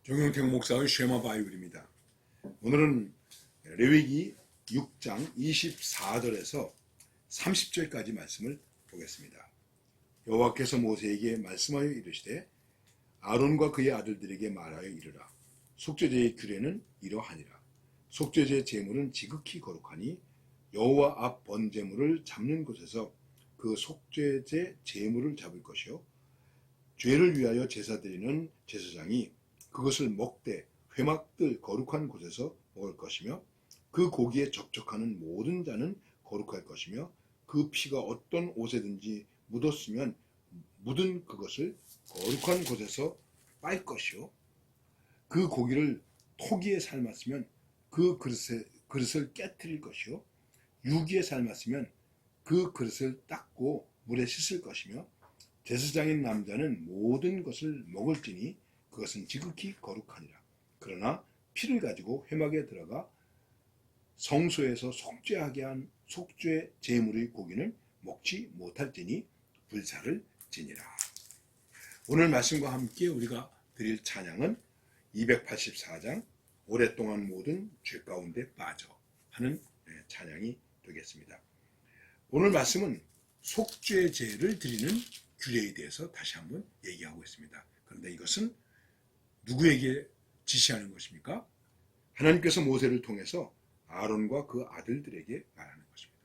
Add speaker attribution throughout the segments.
Speaker 1: 정용택 목사의 쉐마 바이블입니다. 오늘은 레위기 6장 24절에서 30절까지 말씀을 보겠습니다. 여호와께서 모세에게 말씀하여 이르시되 아론과 그의 아들들에게 말하여 이르라. 속죄제의 규례는 이러하니라. 속죄제 제물은 지극히 거룩하니 여호와 앞 번제물을 잡는 곳에서 그 속죄제 제물을 잡을 것이요 죄를 위하여 제사 드리는 제사장이 그것을 먹되 회막들 거룩한 곳에서 먹을 것이며 그 고기에 접촉하는 모든 자는 거룩할 것이며 그 피가 어떤 옷에든지 묻었으면 묻은 그것을 거룩한 곳에서 빨 것이요 그 고기를 토기에 삶았으면 그 그릇을 깨뜨릴 것이요 유기에 삶았으면 그 그릇을 닦고 물에 씻을 것이며 제사장인 남자는 모든 것을 먹을지니 그것은 지극히 거룩하니라. 그러나 피를 가지고 회막에 들어가 성소에서 속죄하게 한 속죄 제물의 고기는 먹지 못할지니 불사를 지니라. 오늘 말씀과 함께 우리가 드릴 찬양은 284장 오랫동안 모든 죄 가운데 빠져 하는 찬양이 되겠습니다. 오늘 말씀은 속죄제를 드리는 규례에 대해서 다시 한번 얘기하고 있습니다. 그런데 이것은 누구에게 지시하는 것입니까? 하나님께서 모세를 통해서 아론과 그 아들들에게 말하는 것입니다.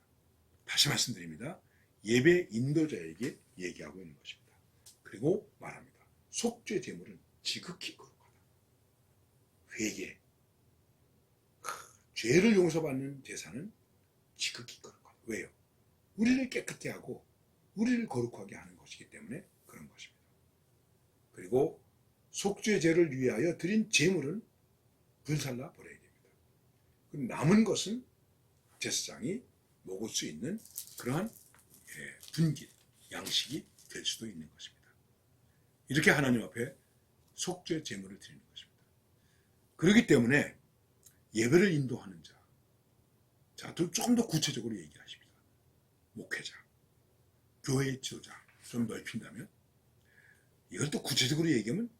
Speaker 1: 다시 말씀드립니다. 예배 인도자에게 얘기하고 있는 것입니다. 그리고 말합니다. 속죄 제물은 지극히 거룩하다. 회개, 죄를 용서받는 제사는 지극히 거룩하다. 왜요? 우리를 깨끗게 하고 우리를 거룩하게 하는 것이기 때문에 그런 것입니다. 그리고 속죄제를 위하여 드린 제물은 불살라 버려야 됩니다. 남은 것은 제사장이 먹을 수 있는 그러한 분깃, 양식이 될 수도 있는 것입니다. 이렇게 하나님 앞에 속죄 제물을 드리는 것입니다. 그렇기 때문에 예배를 인도하는 자, 조금 더 구체적으로 얘기하십니다. 목회자, 교회의 지도자 좀 넓힌다면 이걸 또 구체적으로 얘기하면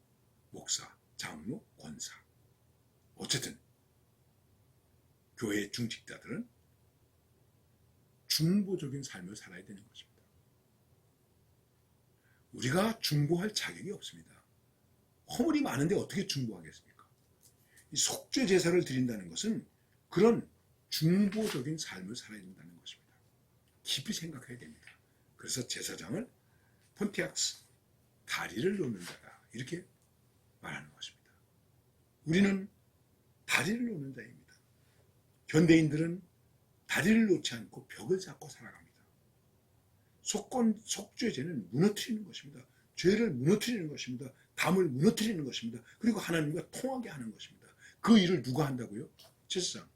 Speaker 1: 목사, 장로, 권사. 어쨌든 교회의 중직자들은 중보적인 삶을 살아야 되는 것입니다. 우리가 중보할 자격이 없습니다. 허물이 많은데 어떻게 중보하겠습니까? 이 속죄 제사를 드린다는 것은 그런 중보적인 삶을 살아야 된다는 것입니다. 깊이 생각해야 됩니다. 그래서 제사장을 폰티악스, 다리를 놓는 자다 이렇게 말하는 것입니다. 우리는 다리를 놓는 자입니다. 현대인들은 다리를 놓지 않고 벽을 잡고 살아갑니다. 속죄제는 무너뜨리는 것입니다. 죄를 무너뜨리는 것입니다. 담을 무너뜨리는 것입니다. 그리고 하나님과 통하게 하는 것입니다. 그 일을 누가 한다고요? 제사장,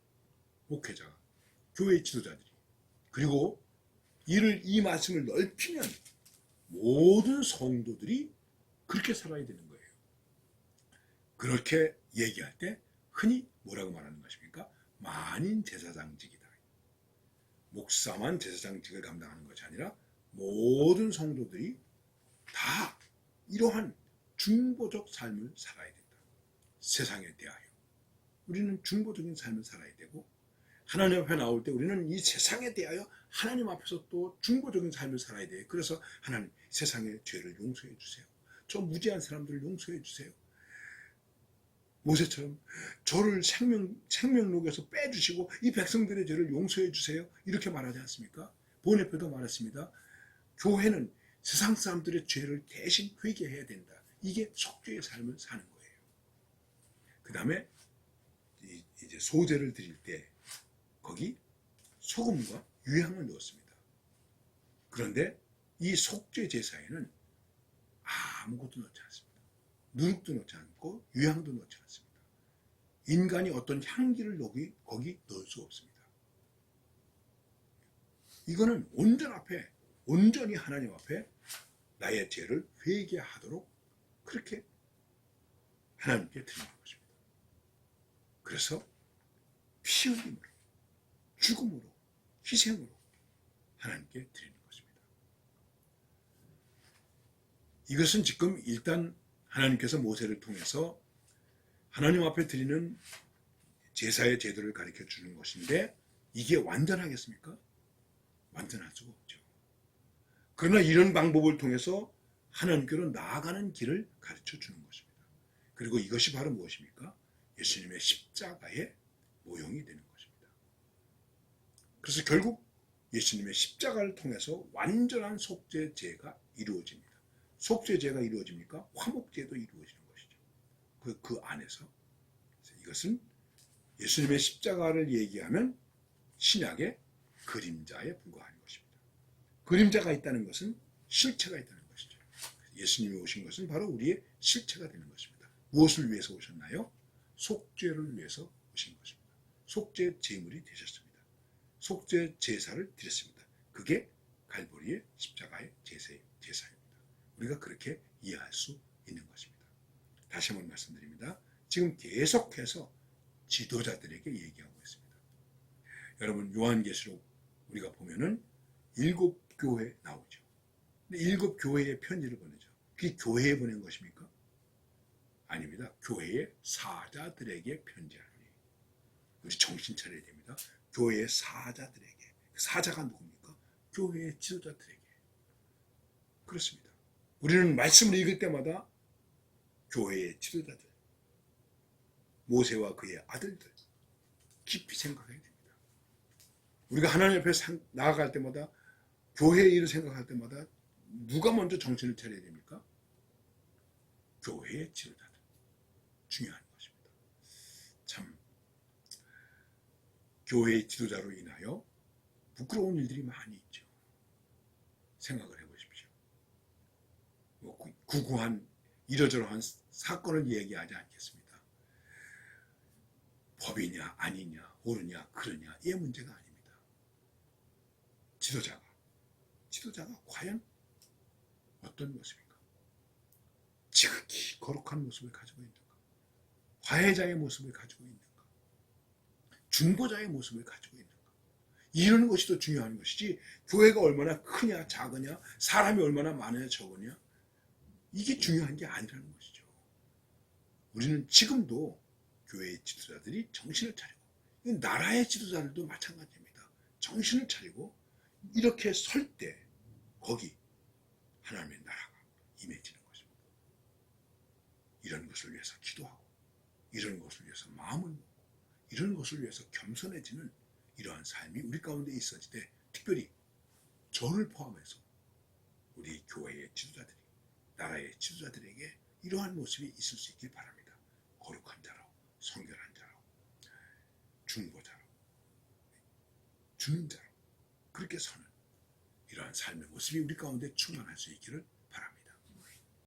Speaker 1: 목회자가, 교회 지도자들이. 그리고 이 말씀을 넓히면 모든 성도들이 그렇게 살아야 되는 거예요. 그렇게 얘기할 때 흔히 뭐라고 말하는 것입니까? 만인 제사장직이다. 목사만 제사장직을 감당하는 것이 아니라 모든 성도들이 다 이러한 중보적 삶을 살아야 된다. 세상에 대하여. 우리는 중보적인 삶을 살아야 되고 하나님 앞에 나올 때 우리는 이 세상에 대하여 하나님 앞에서 또 중보적인 삶을 살아야 돼요. 그래서 하나님 세상의 죄를 용서해 주세요. 저 무지한 사람들을 용서해 주세요. 모세처럼 저를 생명록에서 빼주시고 이 백성들의 죄를 용서해 주세요. 이렇게 말하지 않습니까? 보네표도 말했습니다. 교회는 세상 사람들의 죄를 대신 회개해야 된다. 이게 속죄의 삶을 사는 거예요. 그 다음에 이제 소제를 드릴 때 거기 소금과 유향을 넣었습니다. 그런데 이 속죄 제사에는 아무것도 넣지 않습니다. 누룩도 넣지 않고 유향도 넣지 않습니다. 인간이 어떤 향기를 거기 넣을 수 없습니다. 이거는 온전히 하나님 앞에 나의 죄를 회개하도록 그렇게 하나님께 드리는 것입니다. 그래서 피 흘림으로, 죽음으로, 희생으로 하나님께 드리는 것입니다. 이것은 지금 일단 하나님께서 모세를 통해서 하나님 앞에 드리는 제사의 제도를 가르쳐 주는 것인데 이게 완전하겠습니까? 완전할 수가 없죠. 그러나 이런 방법을 통해서 하나님께로 나아가는 길을 가르쳐 주는 것입니다. 그리고 이것이 바로 무엇입니까? 예수님의 십자가의 모형이 되는 것입니다. 그래서 결국 예수님의 십자가를 통해서 완전한 속죄제가 이루어집니다. 속죄제가 이루어집니까? 화목제도 이루어지는 것이죠. 그 안에서 이것은 예수님의 십자가를 얘기하면 신약의 그림자에 불과한 것입니다. 그림자가 있다는 것은 실체가 있다는 것이죠. 예수님이 오신 것은 바로 우리의 실체가 되는 것입니다. 무엇을 위해서 오셨나요? 속죄를 위해서 오신 것입니다. 속죄 제물이 되셨습니다. 속죄 제사를 드렸습니다. 그게 갈보리의 십자가의 제사입니다. 우리가 그렇게 이해할 수 있는 것입니다. 다시 한번 말씀드립니다. 지금 계속해서 지도자들에게 얘기하고 있습니다. 여러분 요한계시록 우리가 보면은 7교회 나오죠. 근데 7교회에 편지를 보내죠. 그게 교회에 보낸 것입니까? 아닙니다. 교회의 사자들에게 편지하노니. 우리 정신 차려야 됩니다. 교회의 사자들에게. 사자가 누굽니까? 교회의 지도자들에게. 그렇습니다. 우리는 말씀을 읽을 때마다 교회의 지도자들, 모세와 그의 아들들 깊이 생각해야 됩니다. 우리가 하나님 앞에 나아갈 때마다 교회의 일을 생각할 때마다 누가 먼저 정신을 차려야 됩니까? 교회의 지도자들. 중요한 것입니다. 참 교회의 지도자로 인하여 부끄러운 일들이 많이 있죠. 생각을 해보십시오. 구구한 이러저러한 사건을 얘기하지 않겠습니다. 법이냐 아니냐 옳으냐 그러냐 이 문제가 아닙니다. 지도자가 과연 어떤 모습인가? 지극히 거룩한 모습을 가지고 있는가? 화해자의 모습을 가지고 있는가? 중보자의 모습을 가지고 있는가? 이런 것이 더 중요한 것이지 교회가 얼마나 크냐 작으냐 사람이 얼마나 많으냐 적으냐 이게 중요한 게 아니라는 것이죠. 우리는 지금도 교회의 지도자들이 정신을 차리고 나라의 지도자들도 마찬가지입니다. 정신을 차리고 이렇게 설 때 거기 하나님의 나라가 임해지는 것입니다. 이런 것을 위해서 기도하고 이런 것을 위해서 마음을 먹고 이런 것을 위해서 겸손해지는 이러한 삶이 우리 가운데 있어지되 특별히 저를 포함해서 우리 교회의 지도자들이 나라의 지도자들에게 이러한 모습이 있을 수 있길 바랍니다. 거룩한 자로 성결한 자로 중보자로 주는 자로 그렇게 서는 이러한 삶의 모습이 우리 가운데 충만할 수 있기를